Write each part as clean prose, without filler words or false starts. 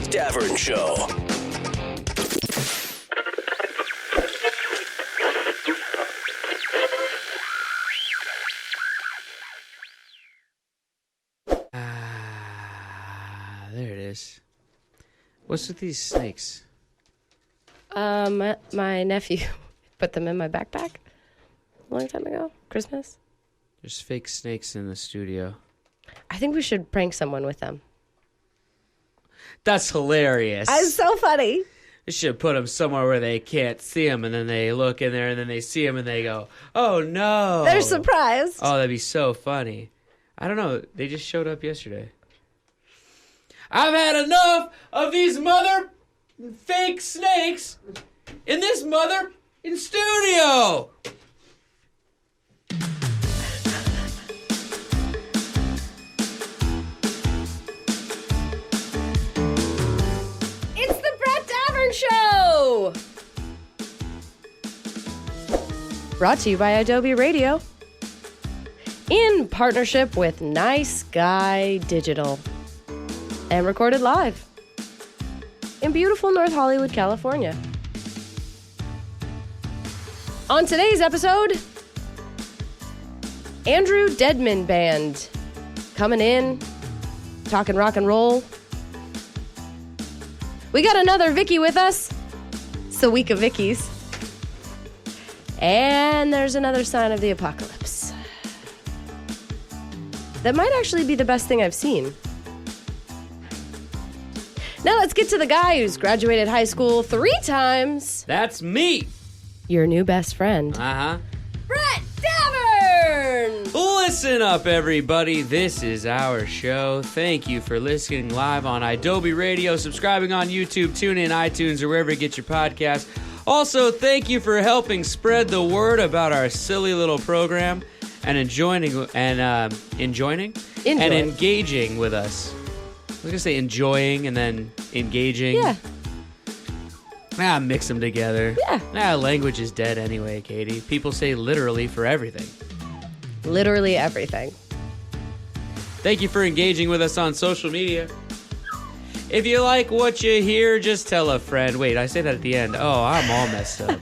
Davern Show. There it is. What's with these snakes? My nephew put them in my backpack a long time ago. Christmas. There's fake snakes in the studio. I think we should prank someone with them. That's hilarious. It's so funny. You should put them somewhere where they can't see them, and then they look in there, and then they see them, and they go, "Oh no!" They're surprised. Oh, that'd be so funny. I don't know. They just showed up yesterday. I've had enough of these mother fake snakes in this mother in studio. It's the Brett Davern Show. Brought to you by Adobe Radio in partnership with Nice Guy Digital. And recorded live in beautiful North Hollywood, California. On today's episode, Andrew Deadman Band coming in, talking rock and roll. We got another Vicki with us. It's the week of Vickies. And there's another sign of the apocalypse. That might actually be the best thing I've seen. Now let's get to the guy who's graduated high school 3 times. That's me. Your new best friend. Brett Davern! Listen up, everybody. This is our show. Thank you for listening live on Adobe Radio, subscribing on YouTube, TuneIn, iTunes, or wherever you get your podcasts. Also, thank you for helping spread the word about our silly little program and engaging with us. I was going to say enjoying and then engaging. Yeah. Mix them together. Yeah. Language is dead anyway, Katie. People say literally for everything. Literally everything. Thank you for engaging with us on social media. If you like what you hear, just tell a friend. Wait, I say that at the end. Oh, I'm all messed up.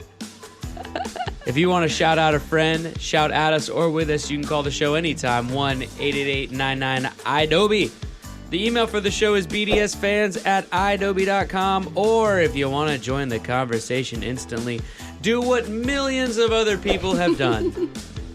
If you want to shout out a friend, shout at us or with us, you can call the show anytime. 1-888-99-IDOBE. The email for the show is bdsfans@idobe.com, or if you want to join the conversation instantly, do what millions of other people have done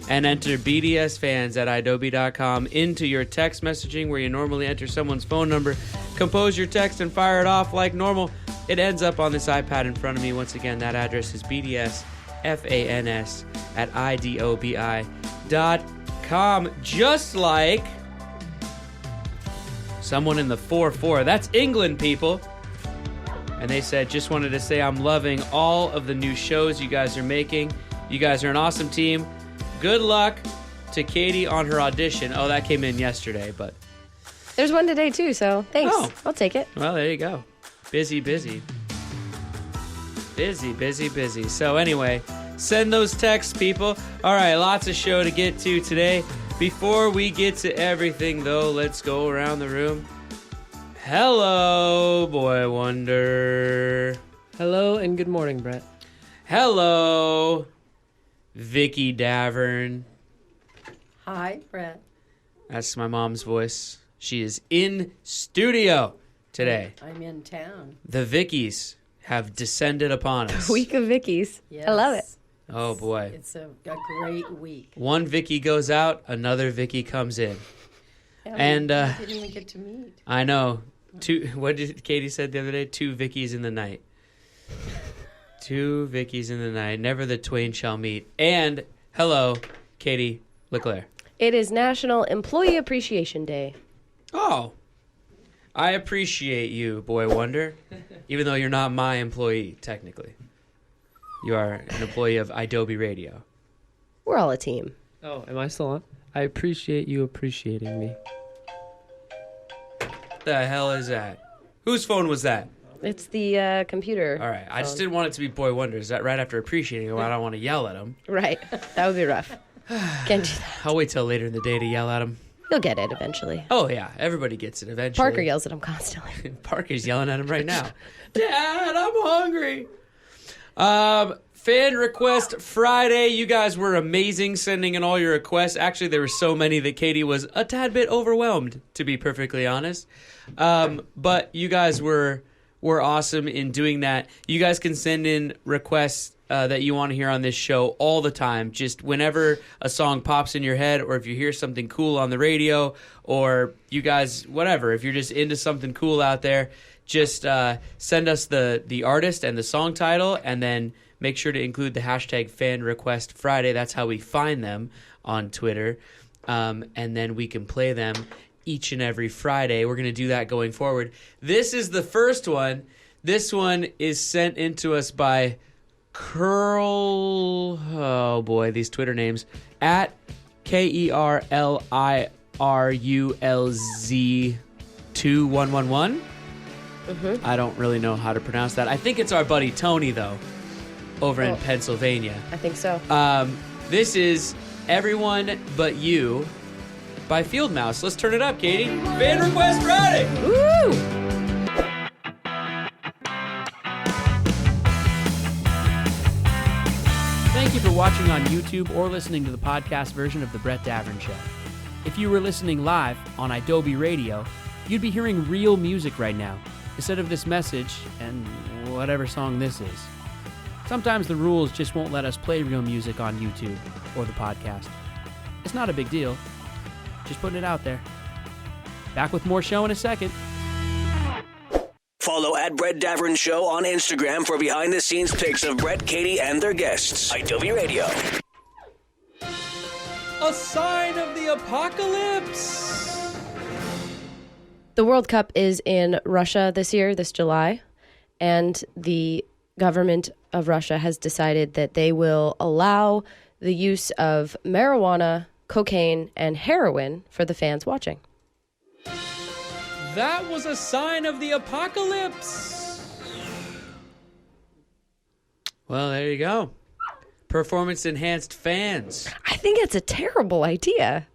and enter bdsfans@idobe.com into your text messaging where you normally enter someone's phone number, compose your text, and fire it off like normal. It ends up on this iPad in front of me. Once again, that address is bdsfans@idobi.com, just like someone in the 4-4. That's England, people. And they said, just wanted to say I'm loving all of the new shows you guys are making. You guys are an awesome team. Good luck to Katie on her audition. Oh, that came in yesterday, but... There's one today, too, so thanks. Oh. I'll take it. Well, there you go. Busy. So anyway, send those texts, people. All right, lots of show to get to today. Before we get to everything, though, let's go around the room. Hello, Boy Wonder. Hello and good morning, Brett. Hello, Vicki Davern. Hi, Brett. That's my mom's voice. She is in studio today. I'm in town. The Vickies have descended upon us. Week of Vickies. Yes. I love it. Oh, boy. It's a great week. One Vicki goes out, another Vicki comes in. Yeah, And we didn't even get to meet. I know. What did Katie said the other day? 2 Vickies in the night. 2 Vickies in the night. Never the twain shall meet. And hello, Katie LeClaire. It is National Employee Appreciation Day. Oh, I appreciate you, Boy Wonder, even though you're not my employee, technically. You are an employee of Adobe Radio. We're all a team. Oh, am I still on? I appreciate you appreciating me. The hell is that? Whose phone was that? It's the computer. All right, I just didn't want it to be Boy Wonder. Is that right after appreciating him? I don't want to yell at him. Right. That would be rough. Can't do that. I'll wait till later in the day to yell at him. You'll get it eventually. Oh, yeah. Everybody gets it eventually. Parker yells at him constantly. Parker's yelling at him right now. Dad, I'm hungry. Fan Request Friday. You guys were amazing sending in all your requests. Actually, there were so many that Katie was a tad bit overwhelmed, to be perfectly honest. But you guys were awesome in doing that. You guys can send in requests that you want to hear on this show all the time. Just whenever a song pops in your head, or if you hear something cool on the radio, or you guys, whatever, if you're just into something cool out there, just send us the artist and the song title, and then make sure to include the hashtag Fan Request Friday. That's how we find them on Twitter. And then we can play them each and every Friday. We're going to do that going forward. This is the first one. This one is sent in to us by Curl, oh boy, these Twitter names, at KERLIRULZ2111. I don't really know how to pronounce that. I think it's our buddy Tony, though, over in Pennsylvania. I think so. This is Everyone But You by Field Mouse. Let's turn it up, Katie. Fan Request Friday! Woo! Thank you for watching on YouTube or listening to the podcast version of The Brett Davern Show. If you were listening live on Adobe Radio, you'd be hearing real music right now, instead of this message and whatever song this is. Sometimes the rules just won't let us play real music on YouTube or the podcast. It's not a big deal. Just putting it out there. Back with more show in a second. Follow at Brett Davern Show on Instagram for behind-the-scenes pics of Brett, Katie, and their guests. Adobe Radio. A sign of the apocalypse! The World Cup is in Russia this year, this July, and the government of Russia has decided that they will allow the use of marijuana, cocaine, and heroin for the fans watching. That was a sign of the apocalypse. Well, there you go. Performance-enhanced fans. I think it's a terrible idea.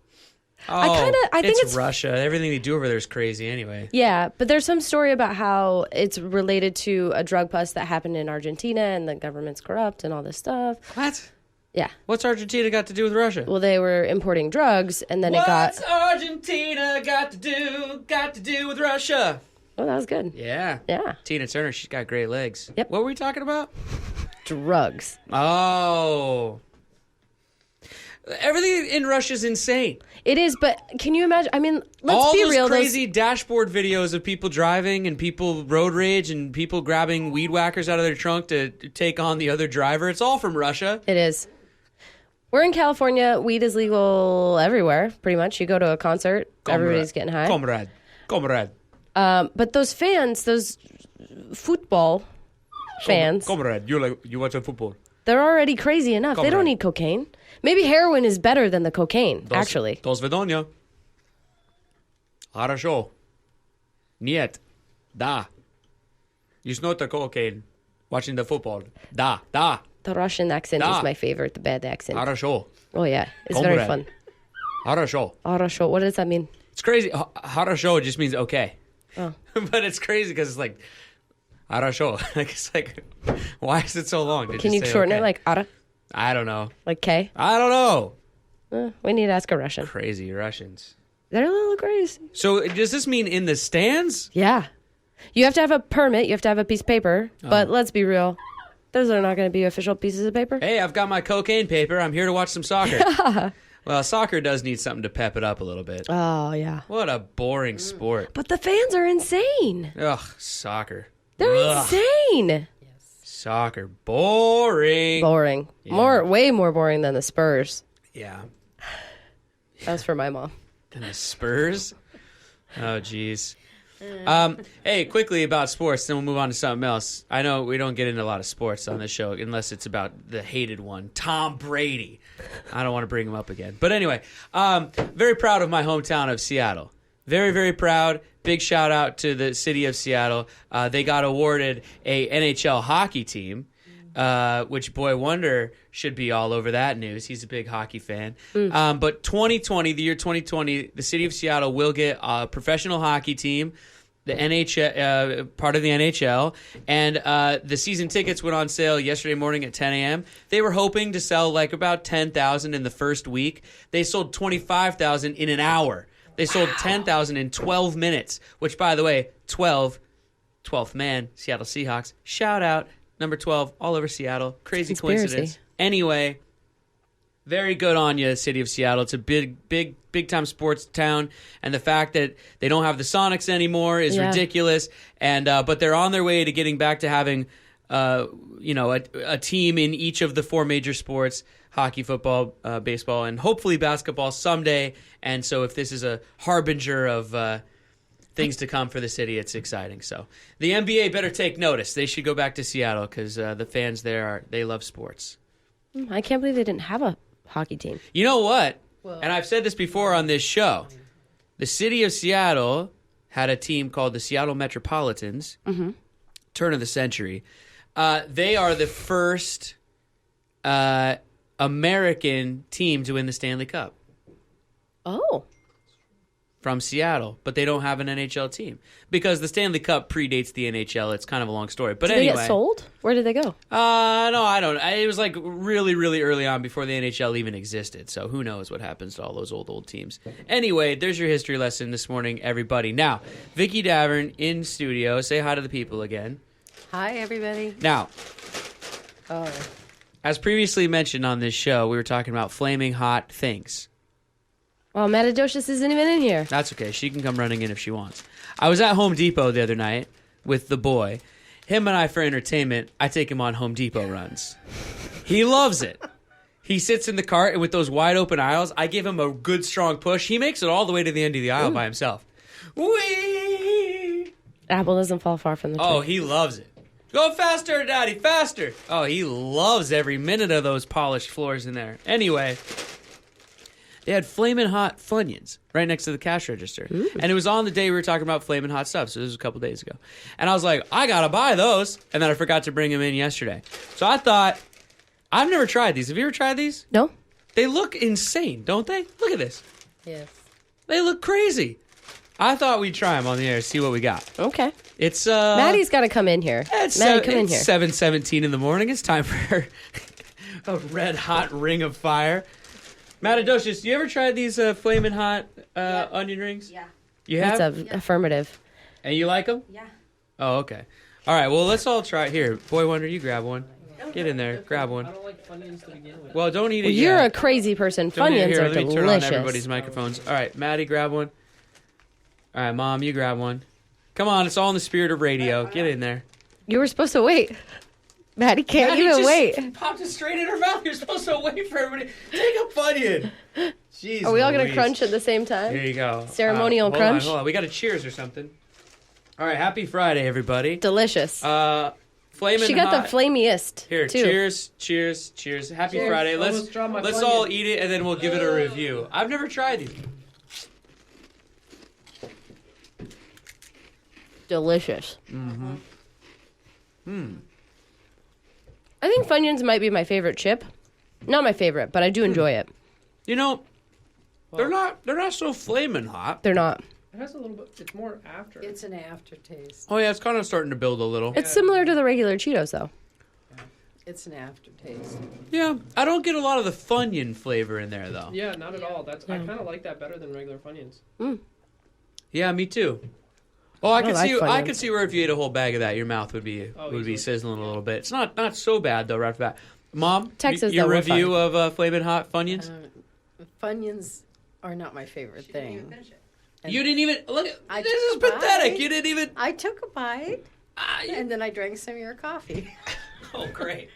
Oh, I think it's Russia. Everything they do over there is crazy anyway. Yeah, but there's some story about how it's related to a drug bust that happened in Argentina and the government's corrupt and all this stuff. What? Yeah. What's Argentina got to do with Russia? Well, they were importing drugs, and then What's Argentina got to do with Russia? Oh, that was good. Yeah. Yeah. Tina Turner, she's got great legs. Yep. What were we talking about? Drugs. Oh. Everything in Russia's insane. It is, but can you imagine? I mean, let's All be those real. crazy dashboard videos of people driving and people road rage and people grabbing weed whackers out of their trunk to take on the other driver. It's all from Russia. It is. We're in California. Weed is legal everywhere, pretty much. You go to a concert, everybody's getting high. Comrade. But those fans, those football fans, Comrade, you watch football. they're already crazy enough. They don't Comrade. need cocaine. Maybe heroin is better than the cocaine, actually. До свидания. Хорошо. Нет. Да. You snort the cocaine watching the football. Да. The Russian accent Da. is my favorite, the bad accent. Хорошо. Oh, yeah. It's very Comrade. fun. Хорошо. Хорошо. What does that mean? It's crazy. Хорошо just means okay. Oh. But it's crazy because it's like, хорошо. Like, it's like, why is it so long? to Can just you say shorten okay? it like ara? I don't know. Like K? I don't know. We need to ask a Russian. Crazy Russians. They're a little crazy. So does this mean in the stands? Yeah. You have to have a permit. You have to have a piece of paper. Oh. But let's be real. Those are not going to be official pieces of paper. Hey, I've got my cocaine paper. I'm here to watch some soccer. Well, soccer does need something to pep it up a little bit. Oh, yeah. What a boring sport. But the fans are insane. Ugh, soccer. They're Ugh, insane. Soccer. Boring. Boring. Way more boring than the Spurs. Yeah. That was for my mom. And the Spurs? Oh, jeez. Hey, quickly about sports, then we'll move on to something else. I know we don't get into a lot of sports on this show unless it's about the hated one, Tom Brady. I don't want to bring him up again. But anyway, very proud of my hometown of Seattle. Very, very proud. Big shout out to the city of Seattle. They got awarded a NHL hockey team. which Boy Wonder should be all over that news. He's a big hockey fan. But 2020, the year 2020, the city of Seattle will get a professional hockey team, the NHL, part of the NHL, and the season tickets went on sale yesterday morning at 10 a.m. They were hoping to sell like about 10,000 in the first week. They sold 25,000 in an hour. They sold 10,000 in 12 minutes, which, by the way, 12th man, Seattle Seahawks. Shout out, number 12, all over Seattle. Crazy Conspiracy. coincidence. Anyway, very good on you, city of Seattle. It's a big time sports town, and the fact that they don't have the Sonics anymore is ridiculous. And but they're on their way to getting back to having, a team in each of the four major sports: hockey, football, baseball, and hopefully basketball someday. And so, if this is a harbinger of things to come for the city, it's exciting. So the NBA better take notice. They should go back to Seattle because the fans there they love sports. I can't believe they didn't have a hockey team. You know what? Well, And I've said this before on this show. The city of Seattle had a team called the Seattle Metropolitans, turn of the century. They are the first American team to win the Stanley Cup Oh. from Seattle, but they don't have an NHL team because the Stanley Cup predates the NHL. It's kind of a long story. But Did anyway. they get sold? Where did they go? No, I don't. It was like really, really early on before the NHL even existed. So who knows what happens to all those old teams. Anyway, there's your history lesson this morning, everybody. Now, Vicki Davern in studio. Say hi to the people again. hi, everybody. Now, Oh, as previously mentioned on this show, we were talking about flaming hot things. Well, Matadocious isn't even in here. That's okay. She can come running in if she wants. I was at Home Depot the other night with the boy. Him and I, for entertainment, I take him on Home Depot runs. He loves it. He sits in the cart, and with those wide open aisles, I give him a good, strong push. He makes it all the way to the end of the aisle by himself. Whee! Apple doesn't fall far from the tree. Oh, he loves it. Go faster, Daddy, faster. Oh, he loves every minute of those polished floors in there. Anyway, they had Flamin' Hot Funyuns right next to the cash register. And it was on the day we were talking about Flamin' Hot stuff, so this was a couple days ago. And I was like, I gotta buy those. And then I forgot to bring them in yesterday. So I thought, I've never tried these. Have you ever tried these? No? They look insane, don't they? Look at this. yes. They look crazy. I thought we'd try them on the air, see what we got. Okay. It's Maddie's got to come in here. Maddie, come in here. 7:17 in the morning. It's time for a red hot ring of fire. Matadocious, you ever tried these flaming hot onion rings? Yeah. You have? That's a affirmative. And you like them? Yeah. Oh, okay. All right, well, let's all try it. Here, Boy Wonder, you grab one. Get in there. Grab one. I don't like Funyuns to begin with. Well, don't eat it Well, yet. you're a crazy person. Don't eat it. Funyuns Here, are let me delicious. turn on everybody's microphones. All right, Maddie, grab one. All right, Mom, you grab one. Come on, it's all in the spirit of radio. Get in there. You were supposed to wait. Maddie can't Maddie even just wait. popped it straight in her mouth. You're supposed to wait for everybody. Take a Funyun. Jeez, Are we all going to Louise. crunch at the same time? Here you go. Ceremonial hold crunch? Hold on. We got a cheers or something. All right, happy Friday, everybody. Delicious. Flamin' She got hot. the flamiest, Here, too. cheers. Happy Friday. Almost dropped my Let's Funyun. all eat it, and then we'll give it a review. I've never tried these. Delicious. I think Funyuns might be my favorite chip. Not my favorite, but I do enjoy it. You know, they're not so flaming hot. They're not. It has a little bit. It's more after. It's an aftertaste. Oh yeah, it's kind of starting to build a little. It's similar to the regular Cheetos, though. It's an aftertaste. Yeah, I don't get a lot of the Funyun flavor in there though. Yeah, not at all. I kind of like that better than regular Funyuns. Yeah, me too. Oh, I could like see. I Funyuns. could see where if you ate a whole bag of that, your mouth would be easily. sizzling a little bit. It's not so bad though, right off the bat. Mom, Texas, your though, we're review of Flamin' Hot Funyuns? Funyuns are not my favorite thing. And You didn't even look. I This is took a pathetic. bite. You didn't even. I took a bite, You- and then I drank some of your coffee. oh, great.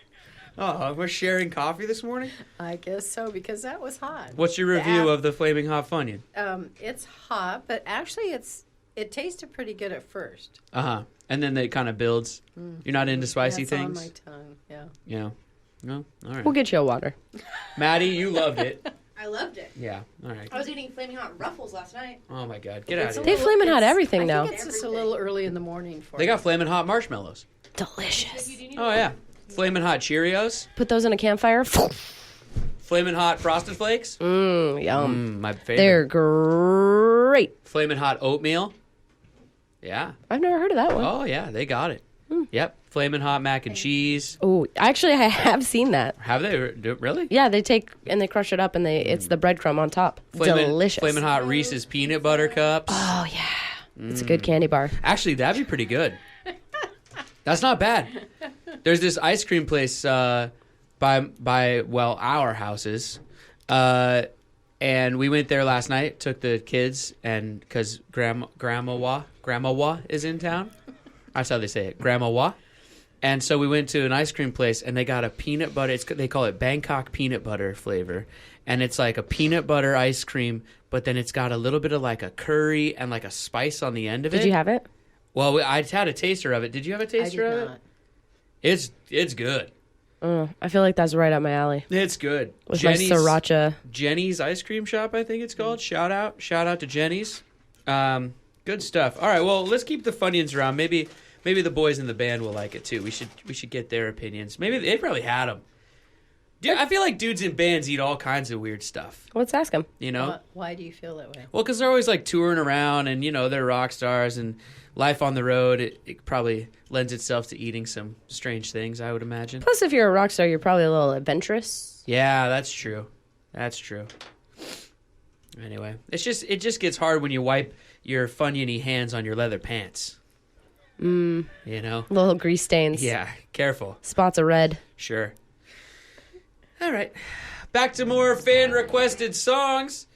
Oh, we're sharing coffee this morning. I guess so, because that was hot. What's your review of the Flaming Hot Funyun? It's hot, but actually it tasted pretty good at first. And then it kind of builds. You're not into spicy That's things. on my tongue, yeah. Yeah. No. All right. We'll get you a water. Maddie, you loved it. I loved it. Yeah. All right. I was eating Flaming Hot Ruffles last night. Oh my God, get out It's of a here. They Flamin' Hot everything I now. think it's just a little early in the morning for They it. got Flamin' Hot marshmallows. Delicious. Oh yeah. Flamin' Hot Cheerios. Put those in a campfire. Flamin' Hot Frosted Flakes. Yum. My favorite. They're great. Flamin' Hot Oatmeal. Yeah. I've never heard of that one. Oh, yeah. They got it. Yep. Flamin' Hot Mac and Cheese. Oh, actually, I have seen that. Have they? Really? Yeah, they take and they crush it up, and it's the breadcrumb on top. Delicious. Flamin' Hot Reese's Peanut Butter Cups. Oh, yeah. It's a good candy bar. Actually, that'd be pretty good. That's not bad. There's this ice cream place by our houses, and we went there last night. Took the kids, and because Grandma is in town. That's how they say it, Grandma. And so we went to an ice cream place, and they got a peanut butter. They call it Bangkok peanut butter flavor, and it's like a peanut butter ice cream, but then it's got a little bit of like a curry and like a spice on the end of it. Did you have it? Well, I had a taster of it. Did you have a taster of it? It's good. I feel like that's right up my alley. It's good. With my sriracha. Jenny's Ice Cream Shop, I think it's called. Shout out to Jenny's. Good stuff. All right, well, let's keep the Funyuns around. Maybe the boys in the band will like it too. We should get their opinions. Maybe they probably had them. Dude, I feel like dudes in bands eat all kinds of weird stuff. Let's ask them. You know? Why do you feel that way? Well, because they're always like touring around, and they're rock stars, and life on the road, it probably lends itself to eating some strange things, I would imagine. Plus, if you're a rock star, you're probably a little adventurous. Yeah, that's true. Anyway, it just gets hard when you wipe your Funyun-y hands on your leather pants. Little grease stains. Yeah, careful. Spots of red. Sure. All right. Back to more fan-requested songs.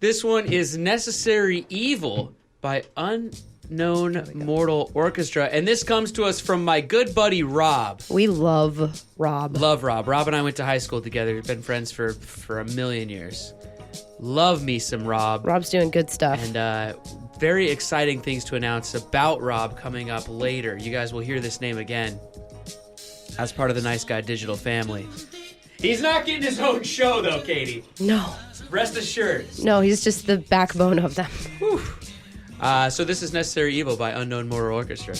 This one is Necessary Evil by Unknown Mortal Orchestra. And this comes to us from my good buddy, Rob. We love Rob. Love Rob. Rob and I went to high school together. We've been friends for a million years. Love me some Rob. Rob's doing good stuff. And very exciting things to announce about Rob coming up later. You guys will hear this name again as part of the Nice Guy Digital family. He's not getting his own show, though, Katie. No. Rest assured. No, he's just the backbone of them. Whew. So this is Necessary Evil by Unknown Mortal Orchestra.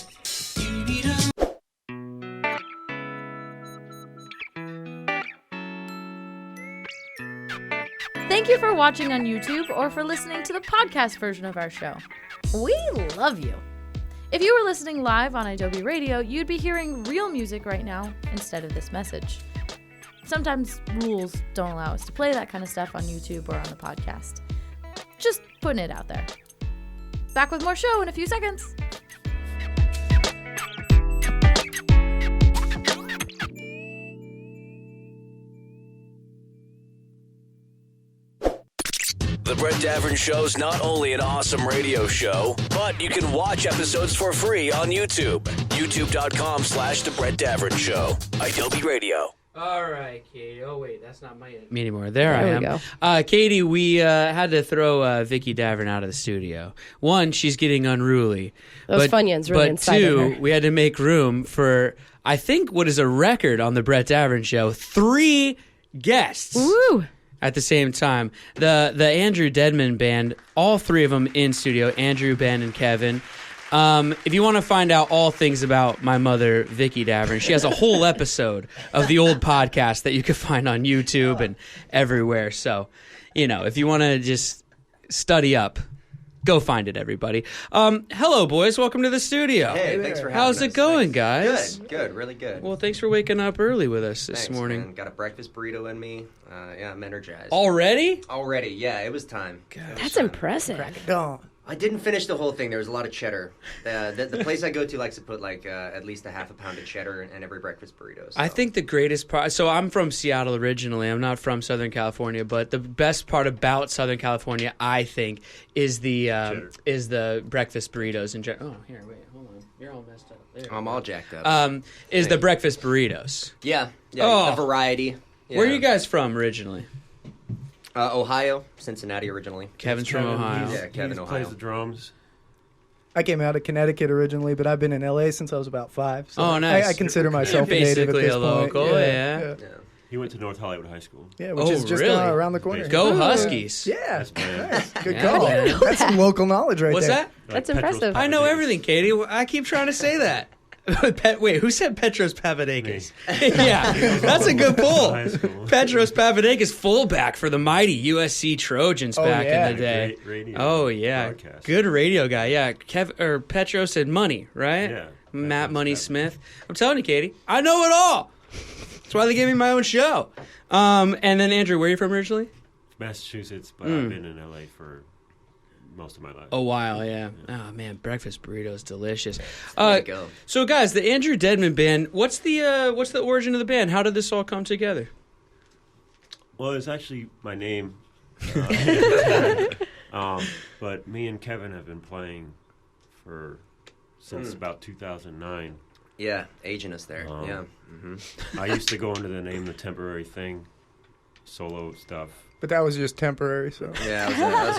Thank you for watching on YouTube or for listening to the podcast version of our show. We love you. If you were listening live on Adobe Radio, you'd be hearing real music right now instead of this message. Sometimes rules don't allow us to play that kind of stuff on YouTube or on the podcast. Just putting it out there. Back with more show in a few seconds. The Brett Davern Show's not only an awesome radio show, but you can watch episodes for free on YouTube. YouTube.com/The Brett Davern Show. Adobe Radio. All right, Katie. Oh, wait, that's not me anymore. There I we am. go. Katie, we had to throw Vicki Davern out of the studio. One, she's getting unruly. Those Funyuns really incited her. But two, we had to make room for, I think, what is a record on the Brett Davern Show. 3 guests. Woo! At the same time. The Andrew Deadman band, all 3 of them in studio, Andrew, Ben, and Kevin. If you want to find out all things about my mother, Vicki Davern, she has a whole episode of the old podcast that you can find on YouTube and everywhere. So, if you want to just study up, go find it, everybody. Hello, boys. Welcome to the studio. Hey, thanks for having us. How's it going, guys? Good, really good. Well, thanks for waking up early with us this Thanks, morning. man. Got a breakfast burrito in me. Yeah, I'm energized. Already? Already, yeah, it was time. That's impressive. I didn't finish the whole thing. There was a lot of cheddar. The place I go to likes to put at least a half a pound of cheddar in every breakfast burrito. So. I think the greatest part... So I'm from Seattle originally. I'm not from Southern California. But the best part about Southern California, I think, is the breakfast burritos. Oh, here, wait, hold on. You're all messed up. There. I'm all jacked up. Is the breakfast burritos. Yeah, Oh. the variety. Yeah. Where are you guys from originally? Ohio, Cincinnati originally. Kevin's from Ohio. Yeah, Kevin, He Ohio. plays the drums. I came out of Connecticut originally, but I've been in LA since I was about 5. So Oh, nice. I consider myself You're a native at basically this a point. local, yeah. Yeah. He went to North Hollywood High School. Yeah, which is just really? around the corner. Go Ooh. Huskies. Yeah, That's bad. nice. Good Yeah, call. man. That's some local knowledge right What's there. that? Like That's Petros impressive. I know Papadakis. everything, Katie. I keep trying to say that. Wait, who said Petros Papadakis? Yeah, that's a good pull. High school. Petros Papadakis, fullback for the mighty USC Trojans back yeah. in the day. Great radio Oh yeah, broadcast. good radio guy. Yeah, Petros said Money, right? Yeah. Matt Petros Money Papadakis. Smith. I'm telling you, Katie, I know it all. That's why they gave me my own show. And then Andrew, where are you from originally? Massachusetts, but I've been in LA for most of my life. A while, yeah. Oh man, breakfast burritos, delicious. There you go. So guys, the Andrew Deadman band. What's the origin of the band? How did this all come together? Well, it's actually my name. But me and Kevin have been playing since about 2009. Yeah, aging us there. Yeah. I used to go under the name The Temporary Thing, solo stuff. But that was just temporary, so. Yeah, that was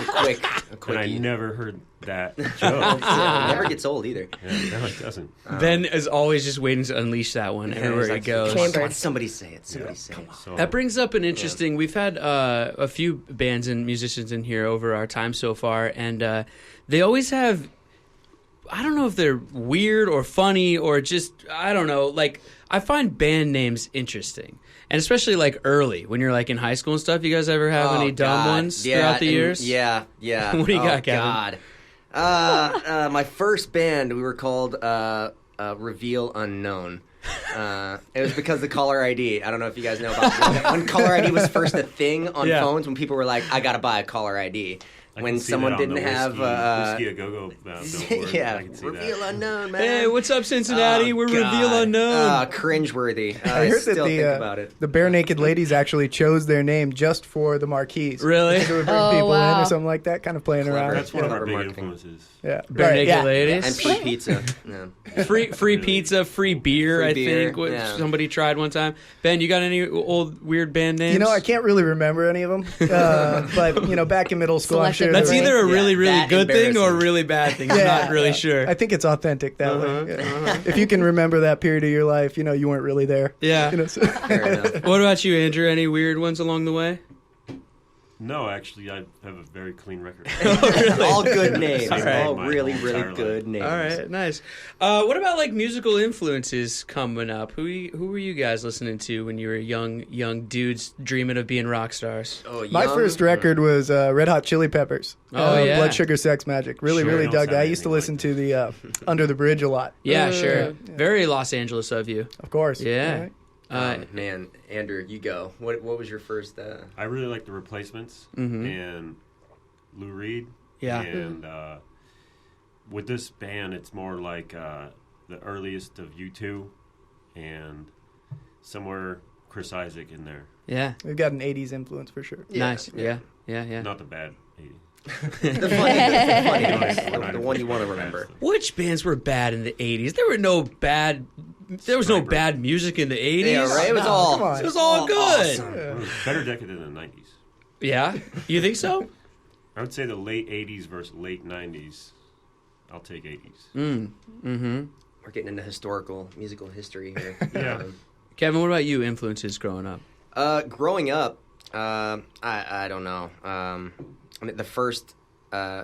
a quick And I never heard that joke. Yeah, it never gets old either. Yeah, no, it doesn't. Ben is always just waiting to unleash that one everywhere he goes. Come on, somebody say it. Somebody say it. So, That brings up an interesting. We've had a few bands and musicians in here over our time so far, and they always have. I don't know if they're weird or funny or just I don't know. Like I find band names interesting, and especially like early when you're like in high school and stuff. You guys ever have any dumb ones throughout the years? Yeah. What do you got, Kevin? God. My first band, we were called Reveal Unknown. It was because the caller ID. I don't know if you guys know about when caller ID was first a thing on phones. When people were like, "I gotta buy a caller ID." When someone didn't have Whiskey a Go-Go billboard. yeah, I can see Reveal that. Unknown, man. Hey, what's up, Cincinnati? We're Reveal Unknown. Cringeworthy. I heard still that think about it. the Bare Naked Ladies actually chose their name just for the marquees. Really? They would bring Oh, people in wow. or something like that, kind of playing around. That's one of our Clever big marketing. influences. Yeah. Bare Right, Naked yeah. Ladies. And free pizza. Yeah. Free pizza, free beer. Free I beer, think what yeah. somebody tried one time. Ben, you got any old weird band names? You know, I can't really remember any of them. But, back in middle school, I'm Selective sure. That's there were- either a really, really that good thing or a embarrassing. really bad thing. I'm not really sure. I think it's authentic that way. Yeah. If you can remember that period of your life, you weren't really there. Yeah. So- Fair enough. What about you, Andrew? Any weird ones along the way? No, actually, I have a very clean record. All good names. All right. All My really, whole really entire good life. names. All right, nice. What about like musical influences coming up? Who were you guys listening to when you were young dudes dreaming of being rock stars? Oh, My young? first record was Red Hot Chili Peppers. Oh, yeah. Blood Sugar Sex Magic. Really, Sure, really don't dug that. I sound used to anything listen like to the Under the Bridge a lot. Yeah, sure. Very Los Angeles of you. Of course. Yeah. Right. Man, Andrew, you go. What was your first? I really like the Replacements Mm-hmm. and Lou Reed. Yeah. And with this band, it's more like the earliest of U2 and somewhere Chris Isaac in there. Yeah. We've got an 80s influence for sure. Nice. Yeah. Not the bad 80s. The funny We're one. not The one you want to into remember. bad Which bands were bad in the 80s? There was no bad music in the 80s. Yeah, right. It was all. Come on. It was all good. awesome. stuff. Better decade than the 90s. Yeah. You think so? I would say the late 80s versus late 90s. I'll take 80s. Mm-hmm. We're getting into historical musical history here. Yeah. Kevin, what about you? Influences growing up? Growing up, I don't know. I mean, the first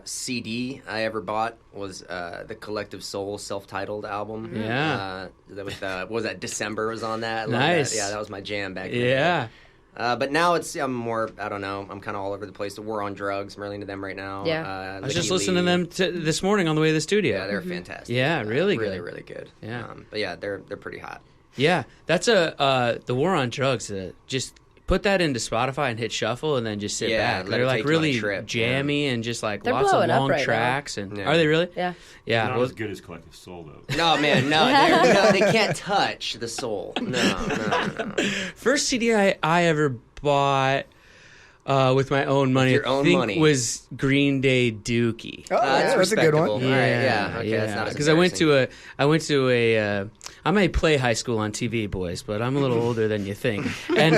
CD I ever bought was the Collective Soul self-titled album. Yeah. That was what was that? December was on that. I love Nice. that. Yeah, that was my jam back then. Yeah. But now I'm more. I don't know. I'm kind of all over the place. The War on Drugs. I'm really into them right now. Yeah. I was just listening to them this morning on the way to the studio. Yeah, they're fantastic. Yeah, really good. really, really good. Yeah. But yeah, they're pretty hot. Yeah, that's the War on Drugs. Just put that into Spotify and hit shuffle, and then just sit Yeah, back. let They're it like take you on a really trip, jammy and just like They're lots of blowing up long right now. tracks. And Yeah. are they really? Yeah. Yeah. Not well, as good as Collective Soul, though. No, man, no, they can't touch the soul. No. first CD I ever bought with my own money, your own I think money. was Green Day Dookie. Oh, yeah, that's a good one. respectable. All right, yeah. Okay, that's not as Because I went to a I may play high school on TV, boys, but I'm a little older than you think. And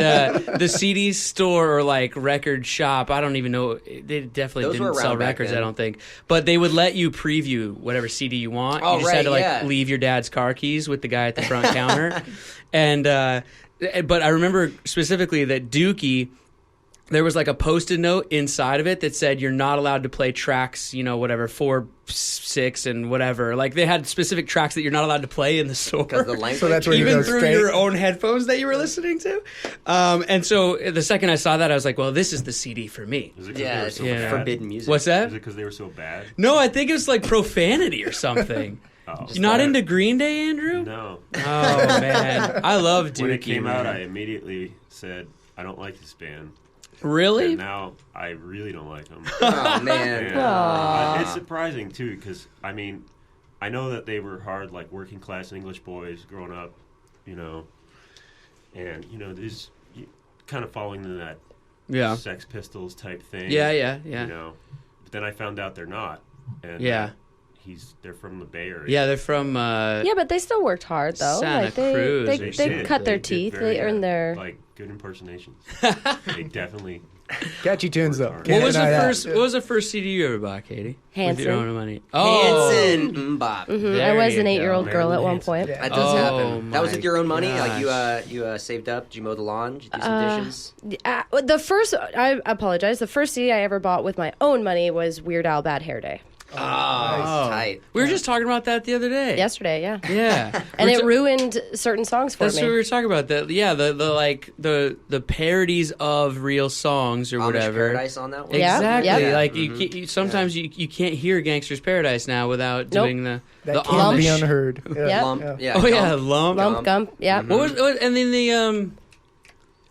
the CD store or like record shop, I don't even know. They definitely Those were didn't sell around back records, I then. don't think. But they would let you preview whatever CD you want. Oh, you just had to right, like yeah. leave your dad's car keys with the guy at the front counter. And but I remember specifically that Dookie. there was like a Post-it note inside of it that said you're not allowed to play tracks, whatever, 4, 6, and whatever. Like they had specific tracks that you're not allowed to play in the store. Because the language. So that's where you Even go through straight. your own headphones that you were listening to. And so the second I saw that, I was like, well, this is the CD for me. Is it 'cause Yeah, they were it's so bad? forbidden music. What's Is that? it because they were so bad? No, I think it was like profanity or something. Oh. You're not into Green Day, Andrew? No. Oh, man. I love Dookie. When it came out, man. I immediately said, I don't like this band. Really? And now I really don't like them. Oh, man. And, it's surprising, too, because, I mean, I know that they were hard, like, working-class English boys growing up, and, there's kind of falling into that Yeah. Sex Pistols type thing. Yeah. But then I found out they're not. And Yeah. they're from the Bay Area. Yeah, they're from... Yeah, but they still worked hard though. Santa like they, Cruz they, or they something. cut their did teeth. very They earned their. like good impersonations. They definitely. Catchy tunes though. What Can't What was the deny that. first? What was the first CD you ever bought, Katie? Hanson. With your own money. Oh, Hanson Mbop. I There was you an 8-year-old go. girl at one Hanson. point. Yeah. That does Oh, happen. That was my with your own money? Like gosh. you saved up? Did you mow the lawn? Did you do some dishes? The first, I apologize. The first CD I ever bought with my own money was Weird Al Bad Hair Day. Oh, tight. We were just talking about that the other day. Yesterday, yeah. Yeah. And We're it ta- ruined certain songs for That's me. what we were talking about. The parodies of real songs or Amish whatever. Paradise on that one? Yeah. Exactly. Yep. Like you sometimes you can't hear Gangster's Paradise now without doing the That can't be Amish. unheard. Yeah. Yep. Lump. Yeah. Yeah. Oh yeah, Gump. Lump. Lump Gump, yeah. What was and then the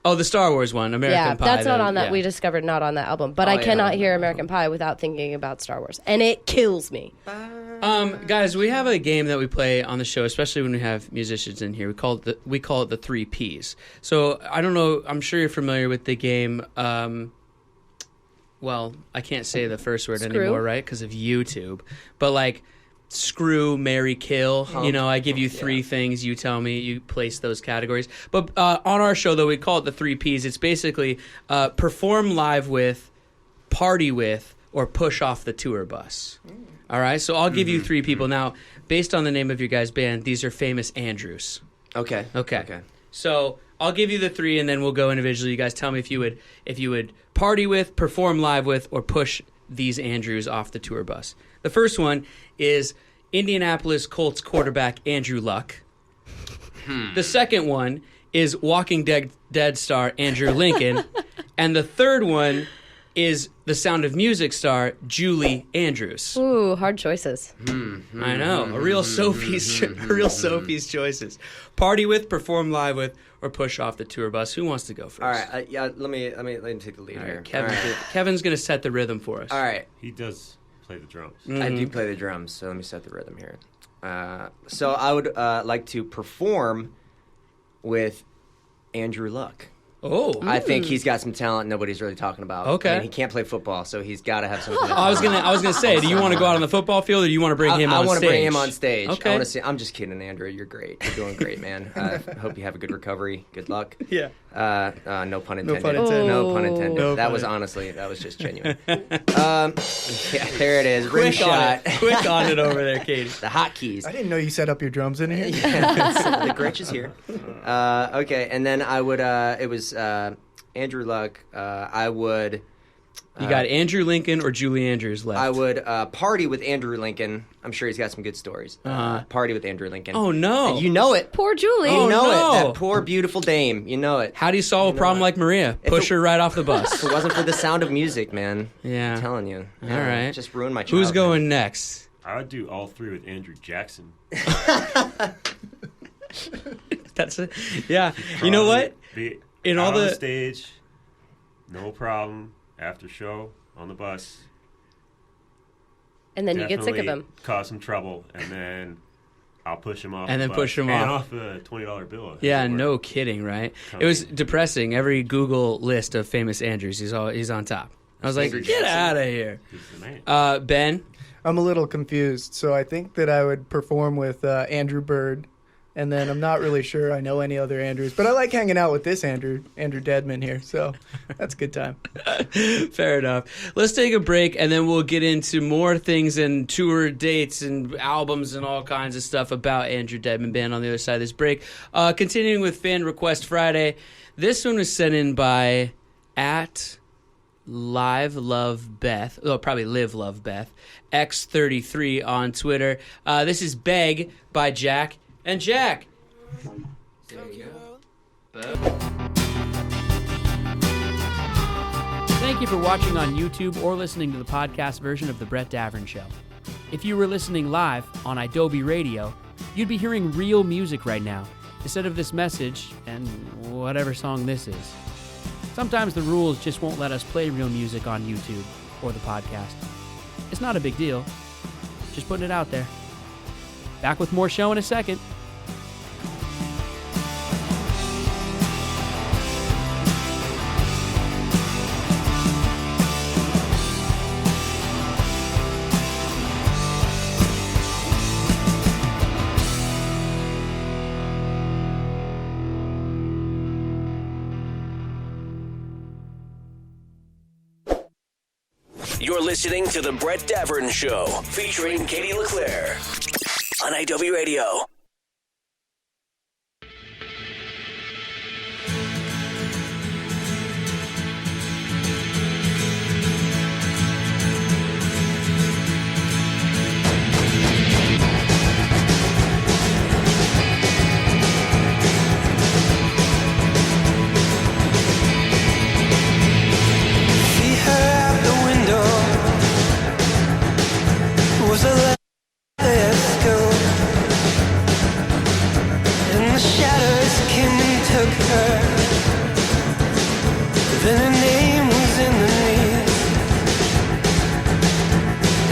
the Star Wars one, American Yeah, Pie. that's not on that. yeah. We discovered not on that album. But Oh, I yeah. cannot hear American Pie without thinking about Star Wars. And it kills me. Guys, we have a game that we play on the show, especially when we have musicians in here. We call it the 3 Ps. So I don't know. I'm sure you're familiar with the game. Well, I can't say the first word Screw. anymore, right? Because of YouTube. But like, screw, marry, kill. Hump. I give you 3 things. You tell me. You place those categories. But on our show, though, we call it the 3 Ps. It's basically perform live with, party with, or push off the tour bus. All right? So I'll give you 3 people. Now, based on the name of your guys' band, these are famous Andrews. Okay. Okay. So I'll give you the 3, and then we'll go individually. You guys tell me if you would party with, perform live with, or push these Andrews off the tour bus. The first one is Indianapolis Colts quarterback Andrew Luck. The second one is Walking Dead star Andrew Lincoln. And the third one is The Sound of Music star Julie Andrews. Ooh, hard choices. I know, a real Sophie's choices. Party with, perform live with, or push off the tour bus. Who wants to go first? All right. Let me take the lead All here. right, Kevin. All right. Kevin's going to set the rhythm for us. All right. He does play the drums. Mm-hmm. I do play the drums, so let me set the rhythm here. So I would like to perform with Andrew Luck. Oh, I think he's got some talent nobody's really talking about. Okay. I mean, he can't play football, so he's got to have some. I was gonna say, do you want to go out on the football field, or do you want to bring him on I stage? want to bring him on stage. Okay. I want to see. I'm just kidding, Andrew. You're great. You're doing great, man. I hope you have a good recovery. Good luck. Yeah. No pun intended. pun intended. No pun intended. No that pun was intended. that was just genuine. Yeah, there it is. Rim Quick on shot. it. Quick on it over there, Katie. The hotkeys. I didn't know you set up your drums in here. Yeah, the Grinch is here. Okay, and then I would. It was Andrew Luck. I would. You got Andrew Lincoln or Julie Andrews left. I would party with Andrew Lincoln. I'm sure he's got some good stories. Party with Andrew Lincoln. Oh no! You know it. Poor Julie. You know no. it. That poor beautiful dame. You know it. How do you solve a problem like Maria? Push her right off the bus. If it wasn't for the Sound of Music, man. Yeah. I'm telling you. All right. Just ruined my childhood. Who's going next? I would do all 3 with Andrew Jackson. That's it. Yeah. You know what? Be In out all on the- the stage, no problem. After show, on the bus. And then you get sick of Definitely him. Cause some trouble, and then I'll push him off. And the then bus. push him and off. a $20 bill. Yeah, As it no were. kidding, right? It was depressing. Every Google list of famous Andrews, he's on top. I was like, Andrew get Jackson. out of here. He's the man. Ben? I'm a little confused, so I think that I would perform with Andrew Bird, and then I'm not really sure I know any other Andrews, but I like hanging out with this Andrew Deadman here, so that's a good time. Fair enough. Let's take a break, and then we'll get into more things and tour dates and albums and all kinds of stuff about Andrew Deadman Band on the other side of this break. Continuing with Fan Request Friday. This one was sent in by Live Love Beth. Oh, probably Live Love Beth. X33 on Twitter. This is Beg by Jack and Jack. There you go. Thank you for watching on YouTube or listening to the podcast version of The Brett Davern Show. If you were listening live on Adobe Radio, you'd be hearing real music right now, instead of this message and whatever song this is. Sometimes the rules just won't let us play real music on YouTube or the podcast. It's not a big deal. Just putting it out there. Back with more show in a second. You're listening to The Brett Davern Show, featuring Katie LeClaire on IW Radio. Was a let's go, and the shadows came and took her. Then her name was in the news,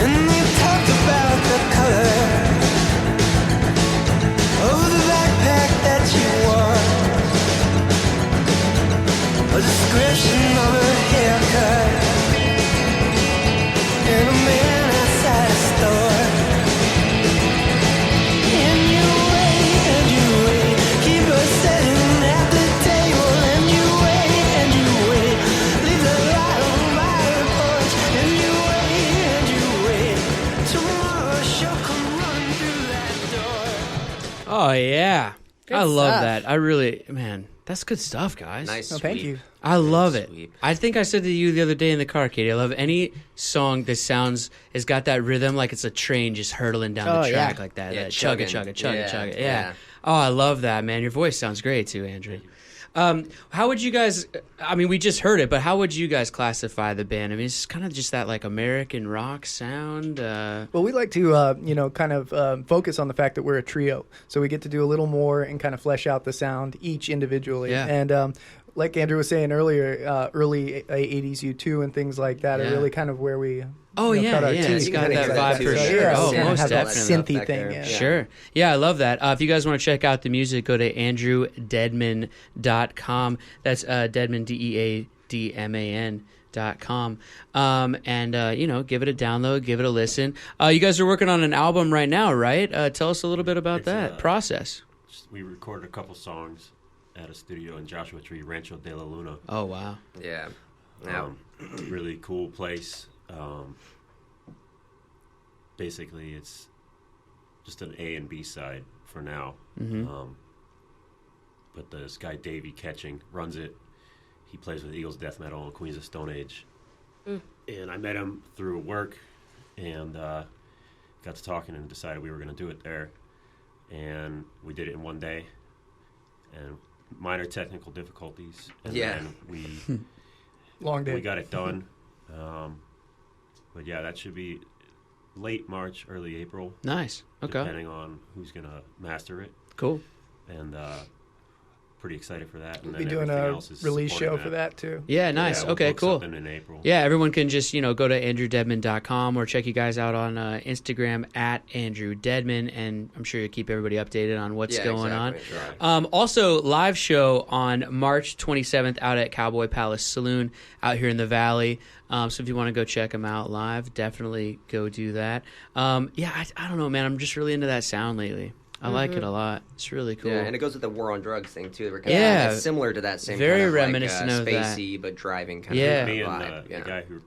and they talked about the color of the backpack that she wore, a description of her haircut, and a man outside a store. And you wait, keep her sitting at the table. And you wait, leave the light on by the porch. And you wait, tomorrow she'll come running through that door. Oh, yeah. Good I love stuff. that. I really, man, that's good stuff, guys. Nice. Oh, thank sweep. you. I love it. Sweep. I think I said to you the other day in the car, Katie, I love any song that has got that rhythm like it's a train just hurtling down Oh, the yeah. track like that. Yeah, That chugga, chugging. chugga, Yeah, chugga. Yeah. yeah. Oh, I love that, man. Your voice sounds great too, Andrew. How would you guys, I mean, we just heard it, but how would you guys classify the band? I mean, it's kind of just that like American rock sound. Well, we like to, kind of focus on the fact that we're a trio. So we get to do a little more and kind of flesh out the sound each individually. Yeah. And like Andrew was saying earlier, early 80s U2 and things like that Yeah. are really kind of where we Oh, cut yeah, our yeah. teeth. It's got kinda that get vibe that for too. sure. Yeah, Oh, it most has that definitely. synthy back thing. there. Yeah. Sure. Yeah, I love that. If you guys want to check out the music, go to andrewdeadman.com. That's Deadman, DeadMan.com. And give it a download, give it a listen. You guys are working on an album right now, right? Tell us a little bit about It's, that process. We recorded a couple songs at a studio in Joshua Tree, Rancho de la Luna. Oh, wow. Yeah. Now, Really cool place. Basically, it's just an A and B side for now. But this guy Davey Ketching runs it. He plays with Eagles Death Metal and Queens of Stone Age. And I met him through work and got to talking and decided we were going to do it there. And we did it in one day. And minor technical difficulties. And Yeah. then we Long day. we got it done. But yeah, that should be late March, early April. Nice. Okay. Depending on who's going to master it. Cool. And pretty excited for that. And We'll be then doing everything a else is release supporting show for that too. Yeah, nice. Yeah, we'll Okay, book cool. something in April. Yeah, everyone can just, go to andrewdeadman.com or check you guys out on Instagram at Andrew Deadman, and I'm sure you keep everybody updated on what's going exactly. on. Also, live show on March 27th out at Cowboy Palace Saloon out here in the Valley. So if you want to go check them out live, definitely go do that. I don't know, man. I'm just really into that sound lately. I like it a lot. It's really cool. Yeah, and it goes with the war on drugs thing too. We're it's similar to that same very kind of reminiscent of that. spacey but driving kind Yeah. of Me vibe. and the guy who's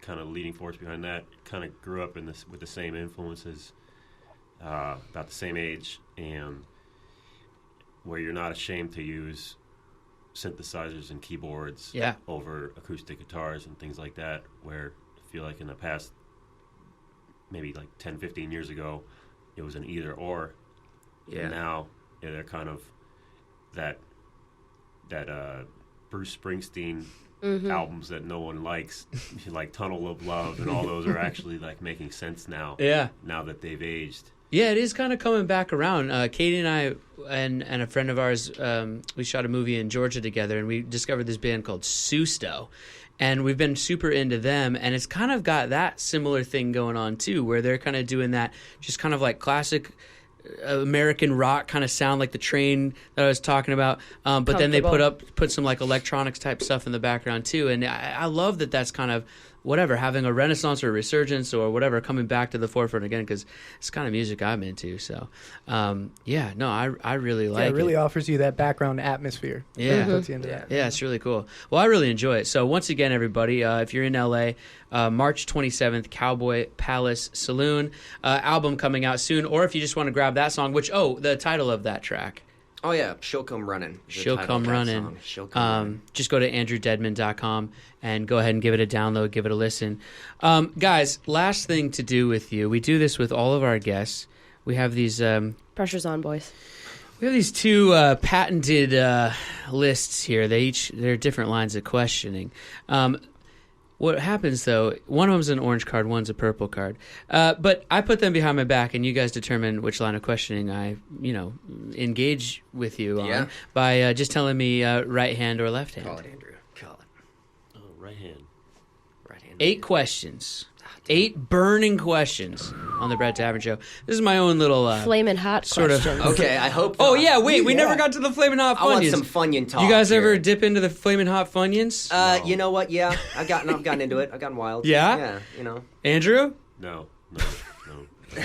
kind of leading force behind that kind of grew up with the same influences, about the same age, and where you're not ashamed to use synthesizers and keyboards Yeah. over acoustic guitars and things like that, where I feel like in the past, maybe like 10, 15 years ago, it was an either or. Yeah. And now they're kind of that Bruce Springsteen albums that no one likes, like Tunnel of Love, and all those are actually like making sense now. Yeah. Now that they've aged. Yeah, it is kind of coming back around. Katie and I and a friend of ours, we shot a movie in Georgia together, and we discovered this band called Susto. And we've been super into them, and it's kind of got that similar thing going on, too, where they're kind of doing that just kind of like classic American rock kind of sound, like the Train that I was talking about. But then they put some like electronics type stuff in the background, too. And I love that that's kind of whatever, having a renaissance or a resurgence or whatever, coming back to the forefront again, because it's kind of music I'm into. So, I really like it. It really offers you that background atmosphere. Yeah. Puts you into that. Yeah, it's really cool. Well, I really enjoy it. So once again, everybody, if you're in LA, March 27th, Cowboy Palace Saloon, album coming out soon. Or if you just want to grab that song, which, the title of that track. Oh, yeah. She'll Come Running. She'll Come Running. She'll Come Running. Just go to andrewdeadman.com and go ahead and give it a download, give it a listen. Guys, last thing to do with you. We do this with all of our guests. We have these... Pressure's on, boys. We have these two patented lists here. They're different lines of questioning. What happens, though, one of them's an orange card, one's a purple card. But I put them behind my back, and you guys determine which line of questioning I, engage with you on by just telling me right hand or left hand. Call it, Andrew. Call it. Oh, right hand. Right hand. 8 questions. 8 burning questions on the Brett Davern Show. This is my own little... Flamin' hot sort questions. Okay, I hope... Oh, yeah, wait, we never got to the Flamin' Hot Funyuns. I want some Funyun talk. You guys here. ever dip into the Flamin' Hot Funyuns? No. You know what? Yeah, I've gotten into it. I've gotten wild. Yeah? Yeah, Andrew? No.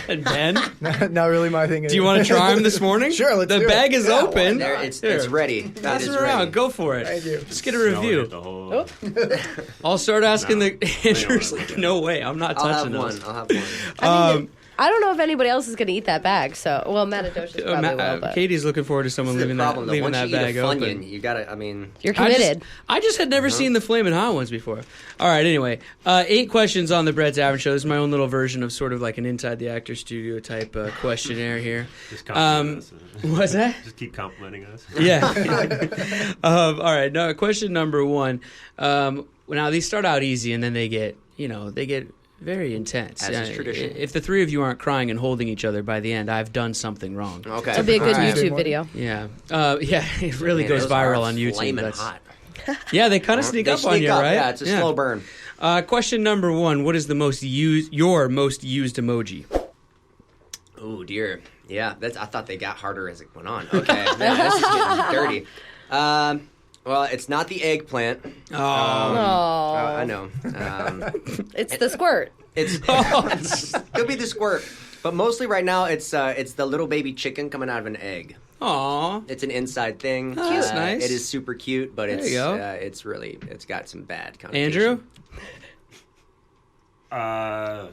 And Ben? Not really my thing. Do you want to try them this morning? Sure, let's do it. The bag is open. There, it's ready. Pass it around. Go for it. Thank you. Let's get a review. I'll start asking Andrew's like, no way, I'm not touching those. I'll have one. I don't know if anybody else is going to eat that bag. So, well, Matadosha probably will. But Katie's looking forward to someone leaving that bag open. You gotta. You're committed. I just had never seen the Flamin' Hot ones before. All right. Anyway, 8 questions on the Brett Davern Show. This is my own little version of sort of like an Inside the Actor Studio type questionnaire here. Just compliment us. What's that? Just keep complimenting us. Yeah. All right. No. Question number 1. Now these start out easy and then they get very intense. As is tradition. If the 3 of you aren't crying and holding each other by the end, I've done something wrong. Okay. It'll be a good All right. YouTube video. Yeah. It really goes those viral are on YouTube. flaming hot. Yeah, they kind of sneak up on you, right? Yeah, it's a slow burn. Question number 1. What is your most used emoji? Oh, dear. Yeah, I thought they got harder as it went on. Okay, this is getting dirty. Well, it's not the eggplant. I know. It's the squirt. It could be the squirt, but mostly right now it's the little baby chicken coming out of an egg. Aw. It's an inside thing. Oh, that's nice. It is super cute, but There you go. it's got some bad connotations. Andrew? Crap.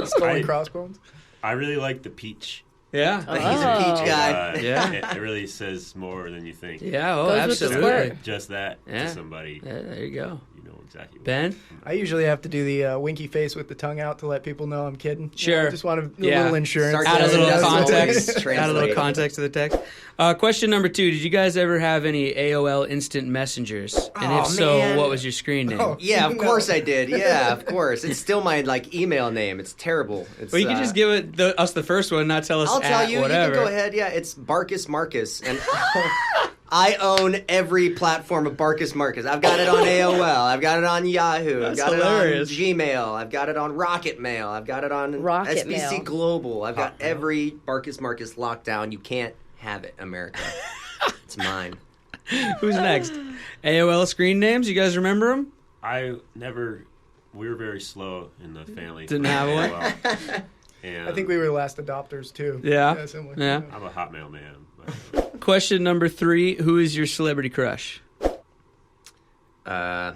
Skull and crossbones. I really like the peach. Yeah. He's a peach guy. Yeah. It really says more than you think. Yeah, Goes with the absolutely. Just that Yeah. to somebody. Yeah, there you go. You know exactly. Ben? I usually have to do the winky face with the tongue out to let people know I'm kidding. Sure. I just want a Yeah. little insurance. Start Add a little That's what it context. is. Add a little Translate. context to the text. Question number 2. Did you guys ever have any AOL instant messengers? And if so, man. what was your screen name? Oh. Yeah, of course I did. Yeah, of course. It's still my email name. It's terrible. It's, Well, you can just give us the first one, not tell us I'll tell at you. whatever. You can go ahead. Yeah, it's Barkus Marcus, and I own every platform of Barkus Marcus. I've got it on AOL. I've got it on Yahoo. That's I've got hilarious. it on Gmail. I've got it on Rocket Mail. I've got it on Rocket SBC Mail. Global. I've got every Barkus Marcus locked down. You can't have it, America. It's mine. Who's next? AOL screen names? You guys remember them? We were very slow in the family. Didn't have one? And I think we were the last adopters too. Yeah. Similar. Yeah. I'm a Hotmail man. But, Question number 3. Who is your celebrity crush? Andrew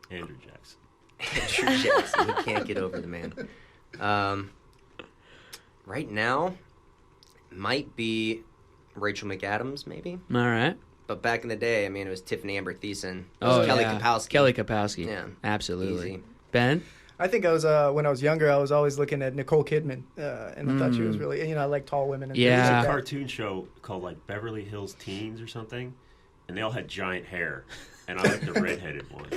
Jackson. Andrew Jackson. You can't get over the man. Right now, might be Rachel McAdams, maybe. All right. But back in the day, I mean, it was Tiffany Amber Thiessen. It Oh, was Kelly yeah. Kapowski. Kelly Kapowski. Yeah. Absolutely. Easy. Ben? I think I was when I was younger, I was always looking at Nicole Kidman, and I thought she was really, I like tall women. And Yeah. things There's like a that. cartoon show called like Beverly Hills Teens or something, and they all had giant hair, and I like the redheaded one.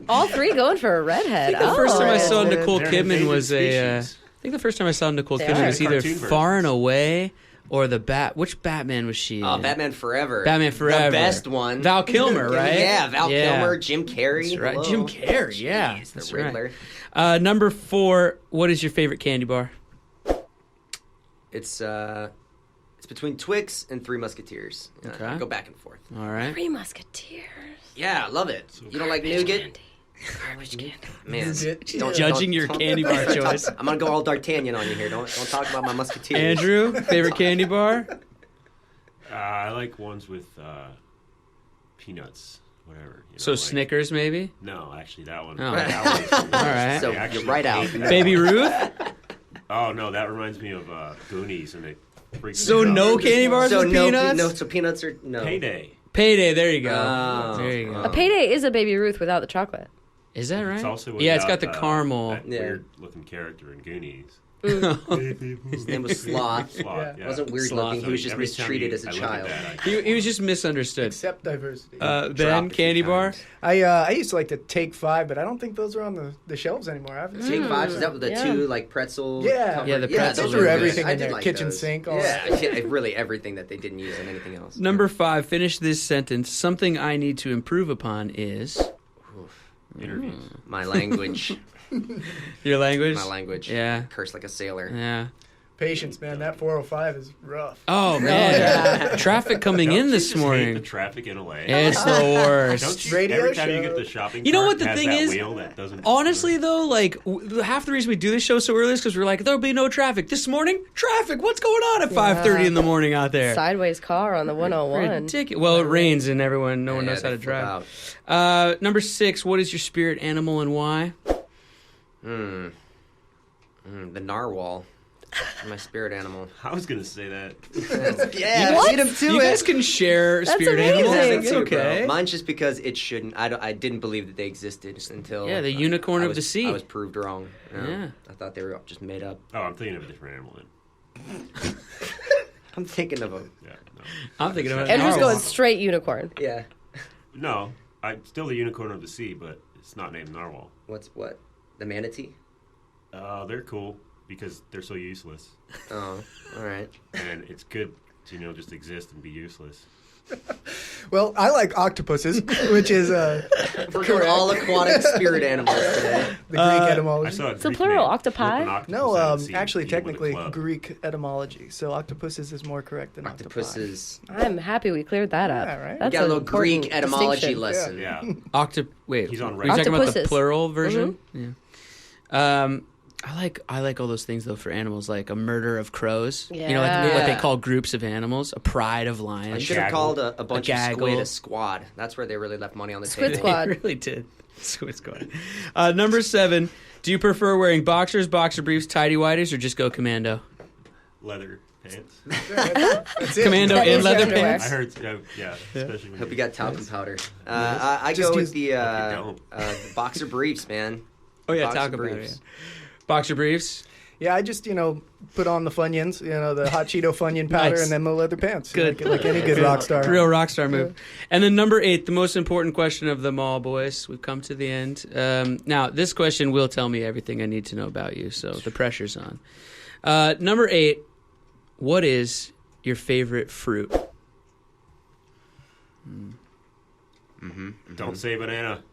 All three going for a redhead. The first time I saw Redhead. Nicole They're an Kidman endangered was I species. think the first time I saw Nicole They Kidman are. was either Cartoon Far and versions. Away or which Batman was she in? Oh, Batman Forever. Batman Forever. The best one. Val Kilmer, right? Yeah, Val Yeah. Kilmer, Jim Carrey. That's right. Hello. Jim Carrey, yeah. Jeez, That's the right. Riddler. Number 4, what is your favorite candy bar? It's between Twix and Three Musketeers. Okay. I go back and forth. All right. Three Musketeers. Yeah, I love it. You don't like nougat? Garbage candy. Man, Nougat. Judging your candy bar choice. I'm gonna go all D'Artagnan on you here. Don't talk about my Musketeers. Andrew, favorite candy bar? I like ones with peanuts, whatever. So Snickers, maybe? No, actually, that one. Oh. That one's All right. So I actually you're right out. hate that. Baby Ruth? Oh no, that reminds me of Goonies, and they freak So me out. no candy bars So with peanuts? so peanuts are no. Payday. Payday, there you go. Oh. There you go. A payday is a Baby Ruth without the chocolate. Is that right? It's also Yeah, it's without, got the caramel. That Yeah. weird-looking character in Goonies. His name was Sloth. Sloth, yeah. It wasn't weird Sloth. looking. He was just Every time mistreated as a I look at child. that, He was just misunderstood. Accept diversity. Ben, Dropped a few candy bar? times. I used to like to Take 5, but I don't think those are on the shelves anymore. I haven't seen Take Fives, is that with the Yeah. two like pretzel? Yeah. covered- Yeah, the pretzels They are threw good. everything I in did there. like Kitchen those. sink. All Yeah, that. really everything that they didn't use in anything else. Number 5, finish this sentence. Something I need to improve upon is Interviews. My language. your language. My language. Yeah. Curse like a sailor. Yeah. Patience, man. That 405 is rough. Oh man, traffic coming Don't in you this just hate morning. the traffic in LA. It's the worst. Don't you, Radio every time you show. get the shopping You know cart, what the it has thing that is? wheel that doesn't Honestly, though, like half the reason we do this show so early is because we're like, there'll be no traffic this morning. Traffic. What's going on at 5:30 in the morning out there? Sideways car on the 101. Ridiculous. Well, it rains and no one Yeah, knows how they to flip drive. out. Number 6. What is your spirit animal and why? The narwhal. My spirit animal. I was gonna say that. Yeah, What? lead him to You it. guys can share That's spirit amazing. animals. Amazing. It's Too, bro. okay. Mine's just because it shouldn't. I didn't believe that they existed until Yeah, the unicorn I of was- the sea. I was proved wrong. Yeah. I thought they were just made up. Oh, I'm thinking of a different animal then. I'm thinking of a Yeah, no. I'm thinking about Andrew's narwhal. going straight unicorn. yeah. No, I'm still the unicorn of the sea, but it's not named narwhal. What? The manatee? They're cool because they're so useless, Oh, all right. and it's good to just exist and be useless. Well, I like octopuses, which is We're doing all aquatic spirit animals today. the Greek I etymology. saw a It's a Greek plural, name, octopi? Flip an octopus No, out at sea actually, and beat him with a technically club. Greek etymology. So octopuses is more correct than Octopuses. I'm happy we cleared that up. Yeah, right? That's Got a an little Greek important etymology distinction. lesson. Yeah, Wait, He's on are you talking about the Octopuses. plural version? Yeah. I like all those things though for animals, like a murder of crows. You know, like what they Yeah. call groups of animals. A pride of I lions. should have Gaggle. called a bunch of gaggle. squid a squad. That's where they really left money on the Squid table. squad. They really did. Squid Squad. Number 7. Do you prefer wearing boxers, boxer briefs, tidy whities, or just go commando? leather pants. That's it. Commando That in is leather underwear. pants. I heard, yeah, especially when Hope you you're- got talcum powder. I Just go use- with the Hope you the boxer briefs, man. Oh yeah, Boxer talk about it. briefs. Yeah. Boxer briefs. Yeah, I just, put on the Funyuns, the hot Cheeto Funyun powder, Nice. and then the leather pants. Good. Like any good rock star. Real rock star move. And then number 8, the most important question of them all, boys. We've come to the end. Now, this question will tell me everything I need to know about you, so the pressure's on. Number 8, what is your favorite fruit? Don't say banana.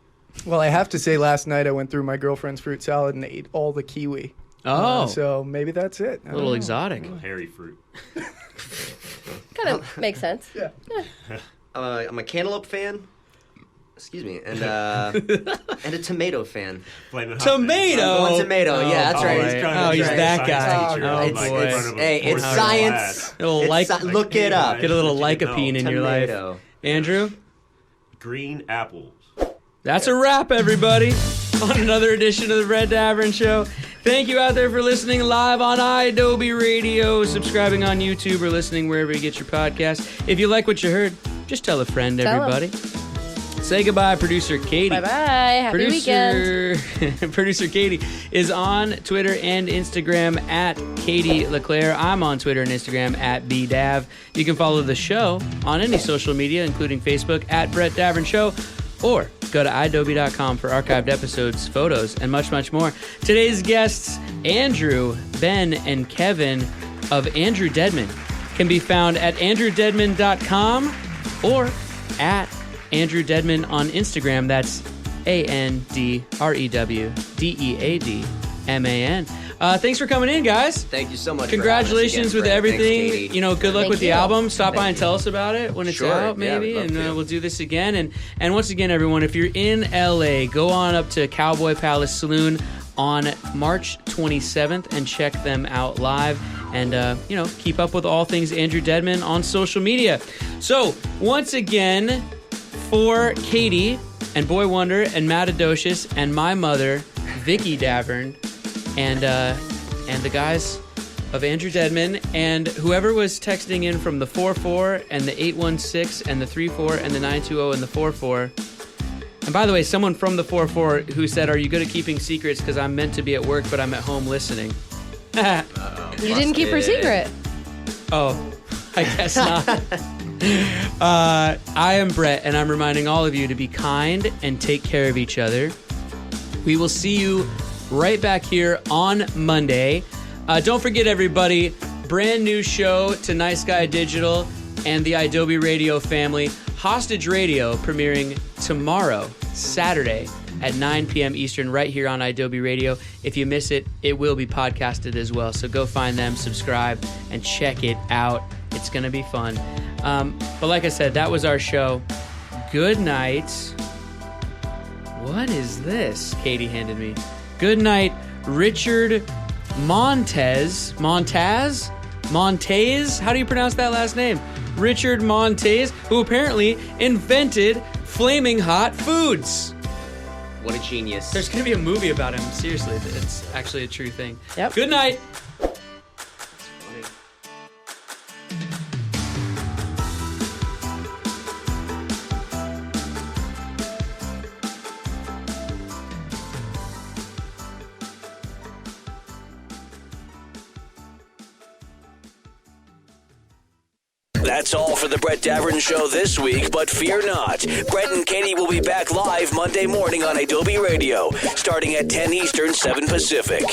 Well, I have to say, last night I went through my girlfriend's fruit salad and ate all the kiwi. Oh, So maybe that's it. I a don't little know. exotic. Hairy fruit. Kind of makes sense. Yeah. I'm a cantaloupe fan. Excuse me, and and a tomato fan. Flamin' hot Tomato? man. One tomato. Yeah, that's Oh, right. right. Oh, he's that guy. Teacher, Oh, like, boy. in front of a Hey, it's 400 science. class. It'll It's like look it up. get a little What you know. lycopene in your life. Tomato. Andrew, Green apples. that's a wrap, everybody, on another edition of the Brett Davern Show. Thank you out there for listening live on iAdobe Radio, subscribing on YouTube, or listening wherever you get your podcast. If you like what you heard, just tell a friend, Tell 'em. everybody. Say goodbye, producer Katie. Bye-bye. Happy weekend. Producer Katie is on Twitter and Instagram at Katie LeClaire. I'm on Twitter and Instagram at BDav. You can follow the show on any social media, including Facebook at Brett Davern Show, or go to iAdobe.com for archived episodes, photos, and much, much more. Today's guests, Andrew, Ben, and Kevin of Andrew Deadman, can be found at andrewdeadman.com or at Andrew Deadman on Instagram. That's ANDREWDEADMAN. Thanks for coming in, guys. Thank you so much. Congratulations for with having us again, everything. Brett. Thanks, You know, good luck Thank with the you. album. Stop by Thank and you. tell us about it when it's Sure. out, Yeah, maybe, we'd love and to. we'll do this again. And once again, everyone, if you're in LA, go on up to Cowboy Palace Saloon on March 27th and check them out live. And, keep up with all things Andrew Deadman on social media. So, once again, for Katie and Boy Wonder and Matadocious and my mother, Vicki Davern, and the guys of Andrew Deadman, and whoever was texting in from the 44 and the 816 and the 34 and the 920 and the 44. And by the way, someone from the 44 who said, "Are you good at keeping secrets? Because I'm meant to be at work, but I'm at home listening." You didn't keep her secret. Oh, I guess not. I am Brett, and I'm reminding all of you to be kind and take care of each other. We will see you right back here on Monday. Don't forget, everybody, brand new show to Nice Guy Digital and the iAdobe Radio family, Hostage Radio, premiering tomorrow, Saturday, at 9 p.m. Eastern, right here on iAdobe Radio. If you miss it, it will be podcasted as well. So go find them, subscribe, and check it out. It's going to be fun. But like I said, that was our show. Good night. What is this? Katie handed me. Good night, Richard Montez. Montez? How do you pronounce that last name? Richard Montez, who apparently invented flaming hot foods. What a genius. There's going to be a movie about him. Seriously, it's actually a true thing. Yep. Good night. That's all for the Brett Davern Show this week, but fear not. Brett and Katie will be back live Monday morning on iAdobe Radio, starting at 10 Eastern, 7 Pacific.